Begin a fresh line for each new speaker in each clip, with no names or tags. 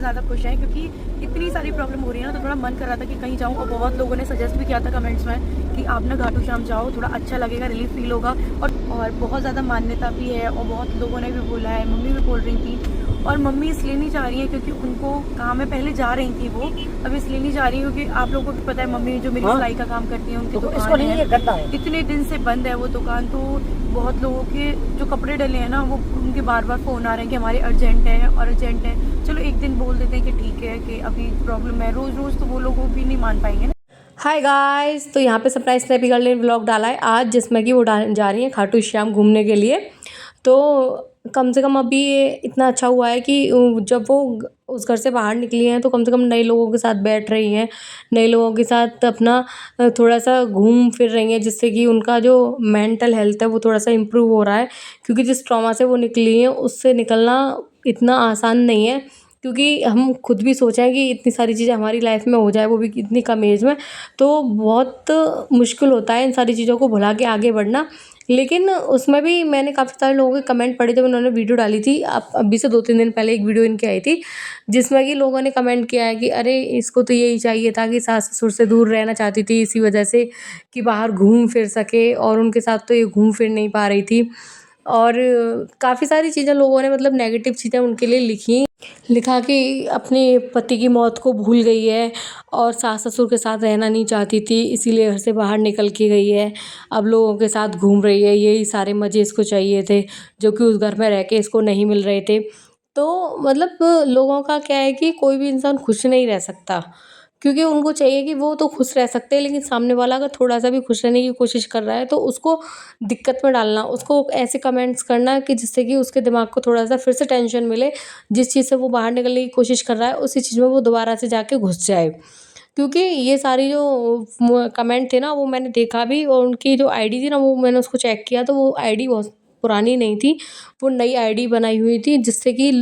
ज़्यादा खुश हैं क्योंकि इतनी सारी प्रॉब्लम हो रही है ना, तो थोड़ा मन कर रहा था कि कहीं जाऊँ। और बहुत लोगों ने सजेस्ट भी किया था कमेंट्स में कि आप ना घाटू श्याम जाओ, थोड़ा अच्छा लगेगा, रिलीफ फील होगा। और बहुत ज़्यादा मान्यता भी है और बहुत लोगों ने भी बोला है, मम्मी भी बोल रही थी। और मम्मी इसलिए नहीं जा रही है क्योंकि उनको काम है, पहले जा रही थी वो, अब इसलिए नहीं जा रही है क्योंकि आप लोगों को भी पता है मम्मी जो मेरी सिलाई का काम करती है उनकी दुकान है, इतने दिन से बंद है वो दुकान। तो बहुत लोगों के जो कपड़े डले हैं ना, वो उनके बार बार फ़ोन आ रहे हैं कि हमारे अर्जेंट है और अर्जेंट है। चलो एक दिन बोल देते हैं कि ठीक है कि अभी प्रॉब्लम है, रोज़ रोज़ तो वो लोग वो भी नहीं मान पाएंगे ना।
हाय गाइस, तो यहाँ पे सरप्राइज स्नैपी गर्ल ने व्लॉग डाला है आज, जिसमें कि वो जा रही है खाटू श्याम घूमने के लिए। तो कम से कम अभी ये इतना अच्छा हुआ है कि जब वो उस घर से बाहर निकली हैं तो कम से कम नए लोगों के साथ बैठ रही हैं, नए लोगों के साथ अपना थोड़ा सा घूम फिर रही हैं, जिससे कि उनका जो मेंटल हेल्थ है वो थोड़ा सा इम्प्रूव हो रहा है। क्योंकि जिस ट्रॉमा से वो निकली हैं उससे निकलना इतना आसान नहीं है। क्योंकि हम खुद भी सोचें कि इतनी सारी चीज़ें हमारी लाइफ में हो जाए, वो भी इतनी कम एज में, तो बहुत मुश्किल होता है इन सारी चीज़ों को भुला के आगे बढ़ना। लेकिन उसमें भी मैंने काफ़ी सारे लोगों के कमेंट पढ़े जब उन्होंने वीडियो डाली थी। अब अभी से 2-3 दिन पहले एक वीडियो इनकी आई थी, जिसमें कि लोगों ने कमेंट किया है कि अरे इसको तो यही चाहिए था कि सास-ससुर से दूर रहना चाहती थी इसी वजह से कि बाहर घूम फिर सके, और उनके साथ तो ये घूम फिर नहीं पा रही थी। और काफ़ी सारी चीज़ें लोगों ने मतलब नेगेटिव चीज़ें उनके लिए लिखा कि अपने पति की मौत को भूल गई है और सास-ससुर के साथ रहना नहीं चाहती थी, इसीलिए घर से बाहर निकल के गई है। अब लोगों के साथ घूम रही है, यही सारे मज़े इसको चाहिए थे, जो कि उस घर में रह के इसको नहीं मिल रहे थे। तो मतलब लोगों का क्या है कि कोई भी इंसान खुश नहीं रह सकता, क्योंकि उनको चाहिए कि वो तो खुश रह सकते हैं, लेकिन सामने वाला अगर थोड़ा-सा भी खुश रहने की कोशिश कर रहा है तो उसको दिक्कत में डालना, उसको ऐसे कमेंट्स करना कि जिससे कि उसके दिमाग को थोड़ा-सा फिर से टेंशन मिले, जिस चीज़ से वो बाहर निकलने की कोशिश कर रहा है, उसी चीज़ में वो दोबारा से जाके घुस जाए। क्योंकि ये सारी जो कमेंट थे ना, वो मैंने देखा भी, और उनकी जो आईडी थी ना, वो मैंने उसको चेक किया तो वो आईडी बहुत पुरानी नहीं थी, वो नई आईडी बनाई हुई थी, जिससे कि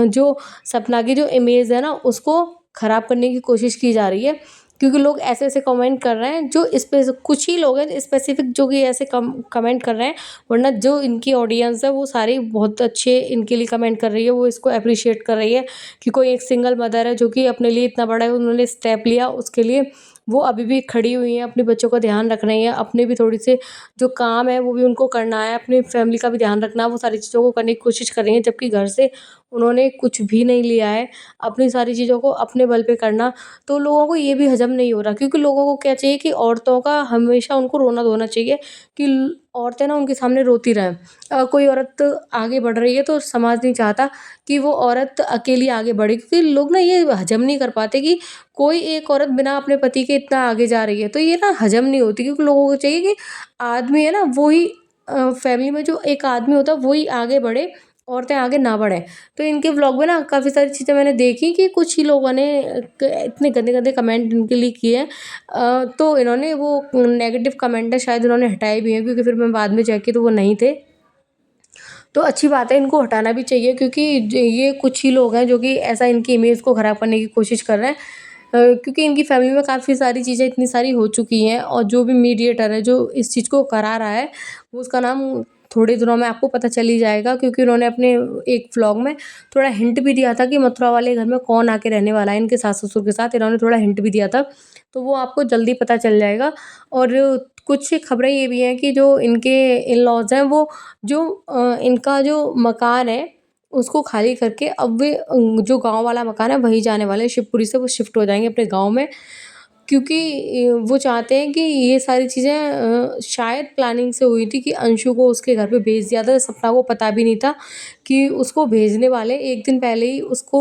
जो सपना की जो इमेज है ना, उसको ख़राब करने की कोशिश की जा रही है। क्योंकि लोग ऐसे-ऐसे कमेंट कर रहे हैं, जो कुछ ही लोग हैं स्पेसिफिक जो कि ऐसे कमेंट कर रहे हैं, वरना जो इनकी ऑडियंस है वो सारी बहुत अच्छे इनके लिए कमेंट कर रही है, वो इसको एप्रिशिएट कर रही है कि कोई एक सिंगल मदर है जो कि अपने लिए इतना बड़ा उन्होंने स्टेप लिया, उसके लिए वो अभी भी खड़ी हुई हैं, अपने बच्चों का ध्यान रख रही हैं, अपने भी थोड़ी से जो काम है वो भी उनको करना है, अपनी फैमिली का भी ध्यान रखना है, वो सारी चीज़ों को करने की कोशिश कर रही हैं, जबकि घर से उन्होंने कुछ भी नहीं लिया है, अपनी सारी चीज़ों को अपने बल पे करना। तो लोगों को ये भी हज़म नहीं हो रहा, क्योंकि लोगों को क्या चाहिए कि औरतों का हमेशा उनको रोना-धोना चाहिए, कि औरतें ना उनके सामने रोती रहें। कोई औरत आगे बढ़ रही है तो समाज नहीं चाहता कि वो औरत अकेली आगे बढ़े, क्योंकि लोग ना ये हज़म नहीं कर पाते कि कोई एक औरत बिना अपने पति के इतना आगे जा रही है। तो ये ना हज़म नहीं होती, क्योंकि लोगों को चाहिए कि आदमी है ना वो ही फैमिली में जो एक आदमी होता है वो ही आगे बढ़े, औरतें आगे ना बढ़ें। तो इनके व्लॉग में ना काफ़ी सारी चीज़ें मैंने देखी कि कुछ ही लोगों ने इतने गंदे-गंदे कमेंट इनके लिए किए हैं। तो इन्होंने वो नेगेटिव कमेंट है शायद इन्होंने हटाए भी हैं, क्योंकि फिर मैं बाद में चेक की तो वो नहीं थे। तो अच्छी बात है, इनको हटाना भी चाहिए, क्योंकि ये कुछ ही लोग हैं जो कि ऐसा इनकी इमेज को ख़राब करने की कोशिश कर रहे हैं। क्योंकि इनकी फैमिली में काफ़ी सारी चीज़ें इतनी सारी हो चुकी हैं, और जो भी मीडिएटर है जो इस चीज़ को करा रहा है, वो उसका नाम थोड़े दिनों में आपको पता चल ही जाएगा, क्योंकि उन्होंने अपने एक व्लॉग में थोड़ा हिंट भी दिया था कि मथुरा वाले घर में कौन आके रहने वाला है इनके सास-ससुर के साथ, इन्होंने थोड़ा हिंट भी दिया था। तो वो आपको जल्दी पता चल जाएगा। और कुछ खबरें ये भी हैं कि जो इनके इन-लॉज़ हैं वो जो इनका जो मकान है उसको खाली करके अब वे जो गाँव वाला मकान है वहीं जाने वाले हैं, शिवपुरी से वो शिफ्ट हो जाएँगे अपने गाँव में। क्योंकि वो चाहते हैं कि ये सारी चीज़ें शायद प्लानिंग से हुई थी कि अंशु को उसके घर पे भेज दिया था, सपना को पता भी नहीं था कि उसको भेजने वाले। 1 दिन पहले ही उसको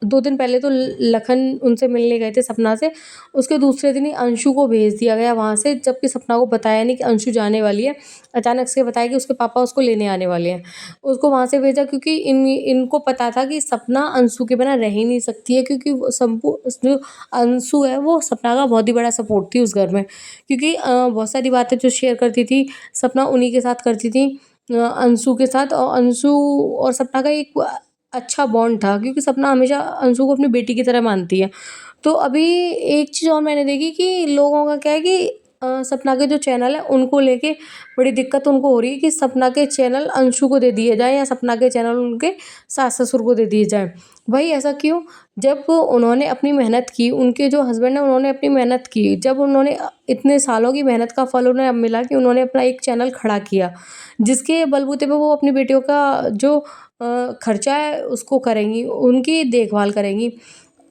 2 दिन पहले तो लखन उनसे मिलने गए थे सपना से, उसके दूसरे दिन ही अंशु को भेज दिया गया वहाँ से, जबकि सपना को बताया नहीं कि अंशु जाने वाली है। अचानक से बताया कि उसके पापा उसको लेने आने वाले हैं। उसको वहाँ से भेजा क्योंकि इनको पता था कि सपना अंशु के बिना रह ही नहीं सकती है, क्योंकि वो जो अंशु है वो सपना का बहुत ही बड़ा सपोर्ट थी उस घर में। क्योंकि बहुत सारी बातें जो शेयर करती थी सपना उन्हीं के साथ करती थी, अंशु के साथ। और अंशु और सपना का एक अच्छा बॉन्ड था, क्योंकि सपना हमेशा अंशु को अपनी बेटी की तरह मानती है। तो अभी एक चीज़ और मैंने देखी कि लोगों का क्या है कि सपना के जो चैनल है उनको लेके बड़ी दिक्कत उनको हो रही है कि सपना के चैनल अंशु को दे दिए जाएँ या सपना के चैनल उनके सास-ससुर को दे दिए जाएँ। भाई ऐसा क्यों? जब उन्होंने अपनी मेहनत की, उनके जो हस्बैंड हैं उन्होंने अपनी मेहनत की, जब उन्होंने इतने सालों की मेहनत का फल उन्हें अब मिला कि उन्होंने अपना एक चैनल खड़ा किया, जिसके बलबूते पे वो अपनी बेटियों का जो खर्चा है उसको करेंगी, उनकी देखभाल करेंगी।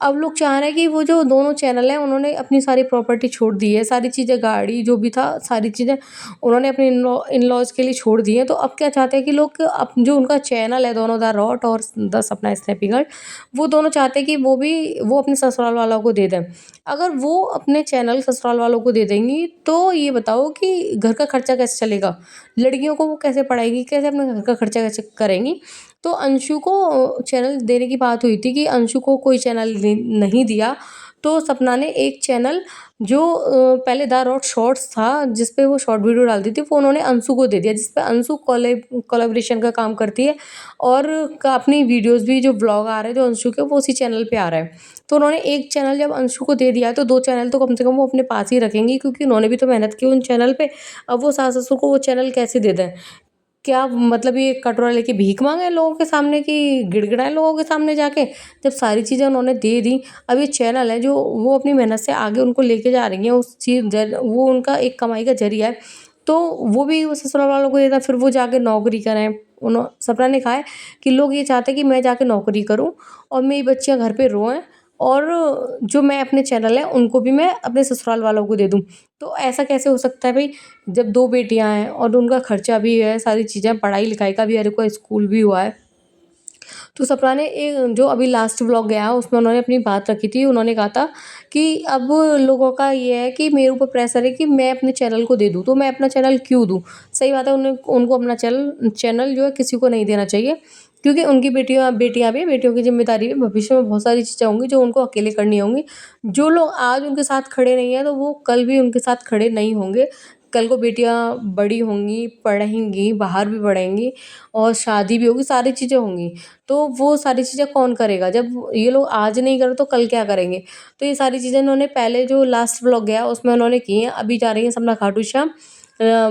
अब लोग चाह रहे हैं कि वो जो दोनों चैनल हैं उन्होंने अपनी सारी प्रॉपर्टी छोड़ दी है, सारी चीज़ें गाड़ी जो भी था सारी चीज़ें उन्होंने अपने इन-लॉज़ के लिए छोड़ दी हैं। तो अब क्या चाहते हैं कि लोग अब जो उनका चैनल है दोनों द रॉट और द सपना स्नैपी गर्ल, वो दोनों चाहते हैं कि वो अपने ससुराल वालों को दे दें। अगर वो अपने चैनल ससुराल वालों को दे देंगी तो ये बताओ कि घर का खर्चा कैसे चलेगा? लड़कियों को वो कैसे पढ़ाएँगी? कैसे अपने घर का खर्चा कैसे करेंगी? तो अंशु को चैनल देने की बात हुई थी कि अंशु को कोई चैनल नहीं दिया, तो सपना ने एक चैनल जो पहले द रॉट शॉर्ट्स था जिस पे वो शॉर्ट वीडियो डालती थी, वो उन्होंने अंशु को दे दिया, जिस पे अंशु कोलैबोरेशन का काम करती है और अपनी वीडियोज़ भी जो व्लॉग आ रहे हैं जो अंशु के वो उसी चैनल पे आ रहा है। तो उन्होंने एक चैनल जब अंशु को दे दिया है तो 2 चैनल तो कम से कम वो अपने पास ही रखेंगी, क्योंकि उन्होंने भी तो मेहनत की उन चैनल पे। अब वो सास-ससुर को वो चैनल कैसे दे दें? क्या मतलब ये कटोरा लेके भीख माँगे लोगों के सामने कि गिड़गिड़ाएँ लोगों के सामने जाके? जब सारी चीज़ें उन्होंने दे दी, अब ये चैनल है जो वो अपनी मेहनत से आगे उनको लेके जा रही हैं, उस चीज़ वो उनका एक कमाई का ज़रिया है, तो वो भी वो ससुराल वालों को देता है, फिर वो जाके नौकरी करें। सपना ने कहा है कि लोग ये चाहते हैं कि मैं जाके नौकरी करूँ और मेरी बच्चियाँ घर पे रोएँ और जो मैं अपने चैनल है उनको भी मैं अपने ससुराल वालों को दे दूँ। तो ऐसा कैसे हो सकता है भई? जब 2 बेटियाँ हैं और उनका खर्चा भी है, सारी चीज़ें, पढ़ाई-लिखाई का भी हर एक को स्कूल भी हुआ है। तो सपना ने जो अभी लास्ट व्लॉग गया है उसमें उन्होंने अपनी बात रखी थी। उन्होंने कहा था कि अब लोगों का ये है कि मेरे ऊपर प्रेशर है कि मैं अपने चैनल को दे दूँ, तो मैं अपना चैनल क्यों दूँ? सही बात है, उनको अपना चैनल जो है किसी को नहीं देना चाहिए, क्योंकि उनकी बेटियाँ भी, बेटियों की ज़िम्मेदारी भी, भविष्य में बहुत सारी चीज़ें होंगी जो उनको अकेले करनी होंगी। जो लोग आज उनके साथ खड़े नहीं हैं तो वो कल भी उनके साथ खड़े नहीं होंगे। कल को बेटियाँ बड़ी होंगी, पढ़ेंगी, बाहर भी पढ़ेंगी और शादी भी होगी, सारी चीज़ें होंगी। तो वो सारी चीज़ें कौन करेगा? जब ये लोग आज नहीं करे तो कल क्या करेंगे? तो ये सारी चीज़ें इन्होंने पहले जो लास्ट व्लॉग गया उसमें उन्होंने की हैं। अभी जा रही हैं सपना खाटू श्याम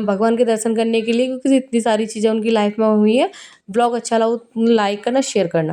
भगवान के दर्शन करने के लिए, क्योंकि इतनी सारी चीज़ें उनकी लाइफ में हुई हैं। व्लॉग अच्छा लगा तो लाइक करना, शेयर करना।